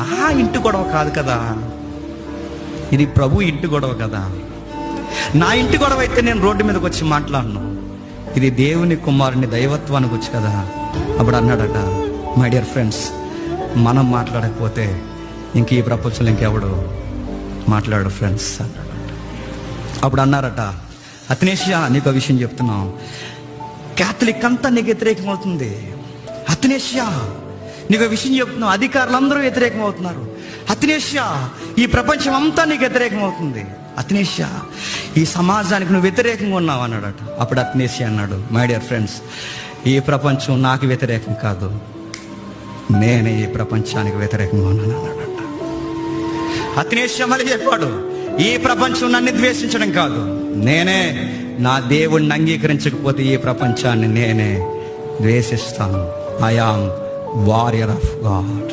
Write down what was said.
నా ఇంటి గొడవ కాదు కదా, ఇది ప్రభు ఇంటి గొడవ కదా. నా ఇంటి గొడవ అయితే నేను రోడ్డు మీదకి వచ్చి మాట్లాడను, ఇది దేవుని కుమారుని దైవత్వానికి వచ్చి కదా. అప్పుడు అన్నాడట, మై డియర్ ఫ్రెండ్స్, మనం మాట్లాడకపోతే ఇంక ఈ ప్రపంచంలో ఇంకెవడు మాట్లాడు ఫ్రెండ్స్ అన్నాడట. అప్పుడు అన్నారట, అథనేషియా నీకు ఆ విషయం చెప్తున్నావు, క్యాథలిక్ అంతా నీకు వ్యతిరేకం అవుతుంది. అథనేషియా నీకు విషయం చెప్తున్నావు, అధికారులందరూ వ్యతిరేకం అవుతున్నారు. అథనేషియా ఈ ప్రపంచం అంతా నీకు వ్యతిరేకం అవుతుంది. అథనేషియా ఈ సమాజానికి నువ్వు వ్యతిరేకంగా ఉన్నావు అన్నాడట. అప్పుడు అథనేషియా అన్నాడు, మై డియర్ ఫ్రెండ్స్, ఈ ప్రపంచం నాకు వ్యతిరేకం కాదు, నేనే ఈ ప్రపంచానికి వ్యతిరేకంగా ఉన్నాను అన్నాడట. అథనేషియా మళ్ళీ చెప్పాడు, ఈ ప్రపంచం నన్ను ద్వేషించడం కాదు, నేనే నా దేవుణ్ణి అంగీకరించకపోతే ఈ ప్రపంచాన్ని నేనే ద్వేషిస్తాను. I am warrior of God.